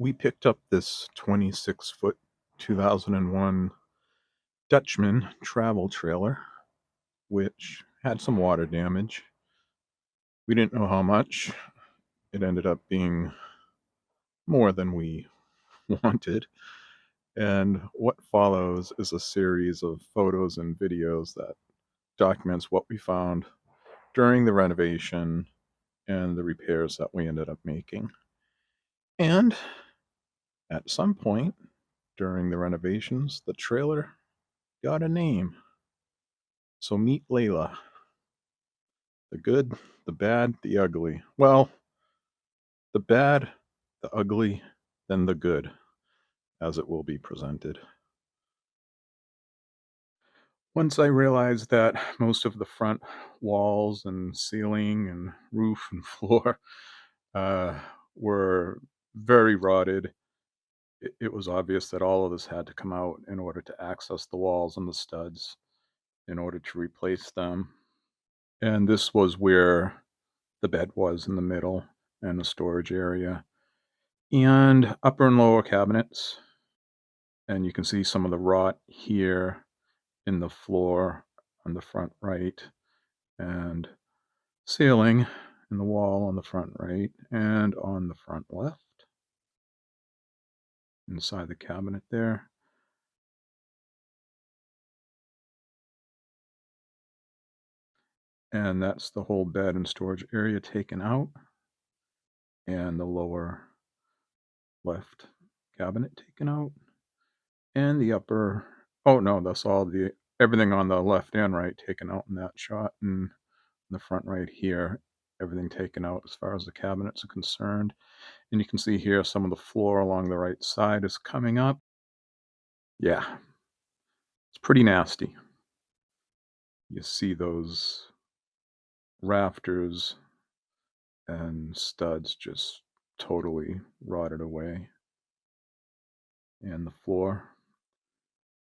We picked up this 26-foot 2001 Dutchmen travel trailer, which had some water damage. We didn't know how much. It ended up being more than we wanted. And what follows is a series of photos and videos that documents what we found during the renovation and the repairs that we ended up making. And at some point during the renovations, the trailer got a name. So meet Layla. The good, the bad, the ugly. Well, the bad, the ugly, then the good, as it will be presented. Once I realized that most of the front walls and ceiling and roof and floor uh, were very rotted, it was obvious that all of this had to come out in order to access the walls and the studs in order to replace them. And this was where the bed was in the middle and the storage area and upper and lower cabinets. And you can see some of the rot here in the floor on the front right, and ceiling in the wall on the front right and on the front left inside the cabinet there. And that's the whole bed and storage area taken out, and the lower left cabinet taken out, and the upper, oh no, that's all the everything on the left and right taken out in that shot, and the front right here, everything taken out as far as the cabinets are concerned. And you can see here some of the floor along the right side is coming up. Yeah, it's pretty nasty. You see those rafters and studs just totally rotted away. And the floor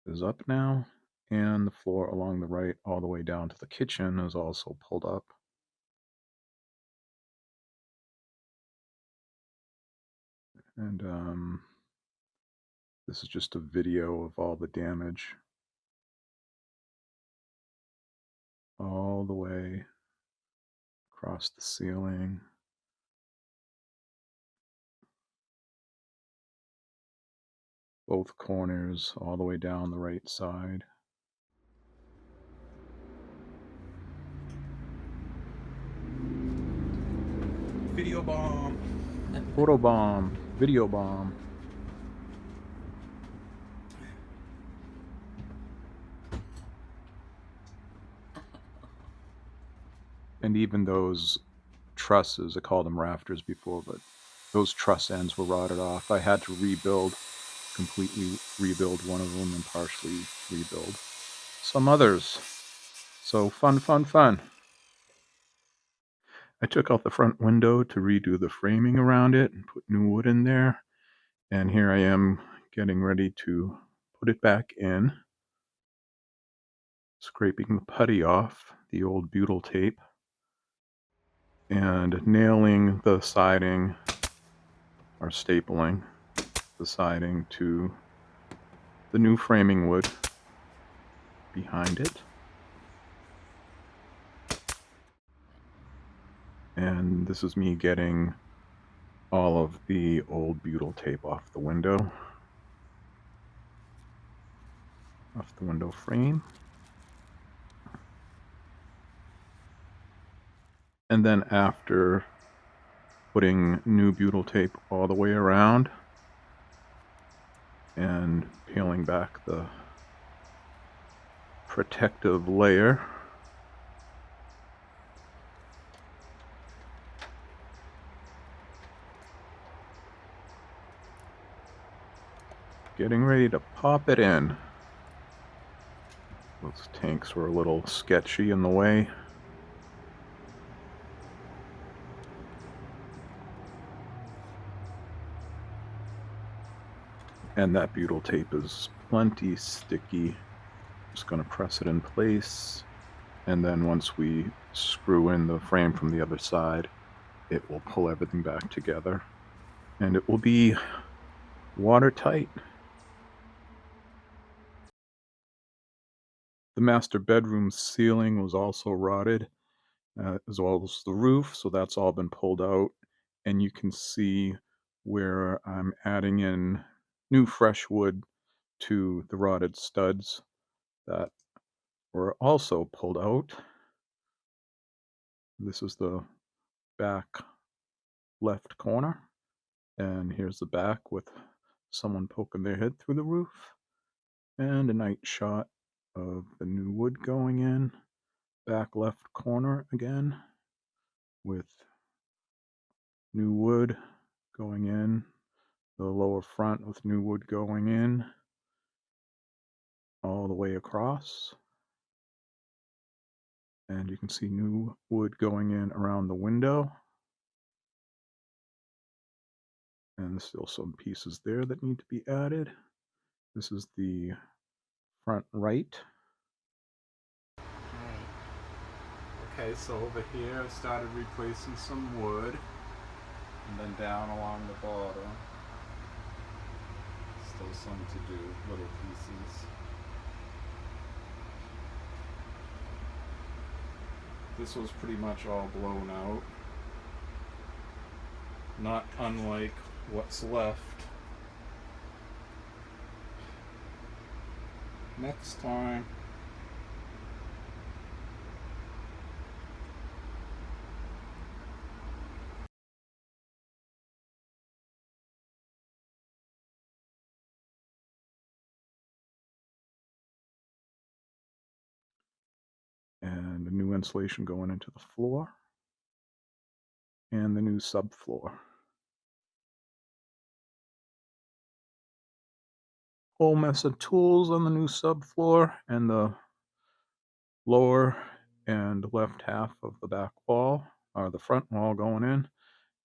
is up now, and the floor along the right all the way down to the kitchen is also pulled up. And this is just a video of all the damage all the way across the ceiling, both corners, all the way down the right side. Video bomb. Photo bomb, video bomb. And even those trusses, I called them rafters before, but those truss ends were rotted off. I had to completely rebuild one of them and partially rebuild some others. So fun. I took out the front window to redo the framing around it and put new wood in there. And here I am getting ready to put it back in, scraping the putty off, the old butyl tape, and nailing the siding, or stapling the siding to the new framing wood behind it. And this is me getting all of the old butyl tape off the window frame. And then after putting new butyl tape all the way around and peeling back the protective layer, getting ready to pop it in. Those tanks were a little sketchy in the way. And that butyl tape is plenty sticky. Just going to press it in place, and then once we screw in the frame from the other side, it will pull everything back together, and it will be watertight. The master bedroom ceiling was also rotted, as well as the roof, so that's all been pulled out. And you can see where I'm adding in new fresh wood to the rotted studs that were also pulled out. This is the back left corner, and here's the back with someone poking their head through the roof, and a night shot of the new wood going in. Back left corner again with new wood going in, the lower front with new wood going in all the way across, and you can see new wood going in around the window, and there's still some pieces there that need to be added. This is the front right. Okay, so over here I started replacing some wood, and then down along the bottom still some to do, little pieces. This was pretty much all blown out, not unlike what's left. Next time. And the new insulation going into the floor, and the new subfloor. Whole mess of tools on the new subfloor, and the lower and left half of the back wall, or the front wall going in.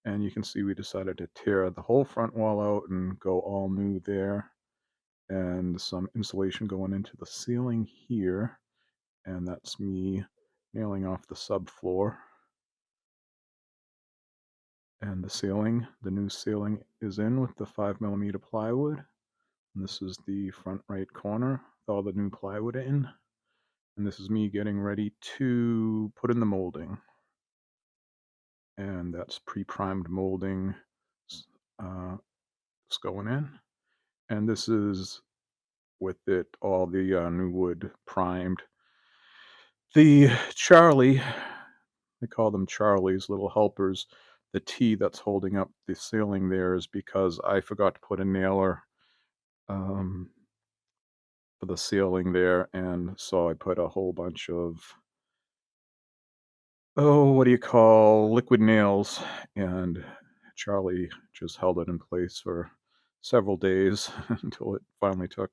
And you can see we decided to tear the whole front wall out and go all new there, and some insulation going into the ceiling here, and that's me nailing off the subfloor. And the ceiling, the new ceiling is in with the 5mm plywood. And this is the front right corner with all the new plywood in. And this is me getting ready to put in the molding. And that's pre-primed molding it's going in. And this is with it all the new wood primed. The Charlie, they call them Charlies, little helpers. The T that's holding up the ceiling there is because I forgot to put a nailer for the ceiling there, and so I put a whole bunch of, what do you call, liquid nails, and Charlie just held it in place for several days until it finally took.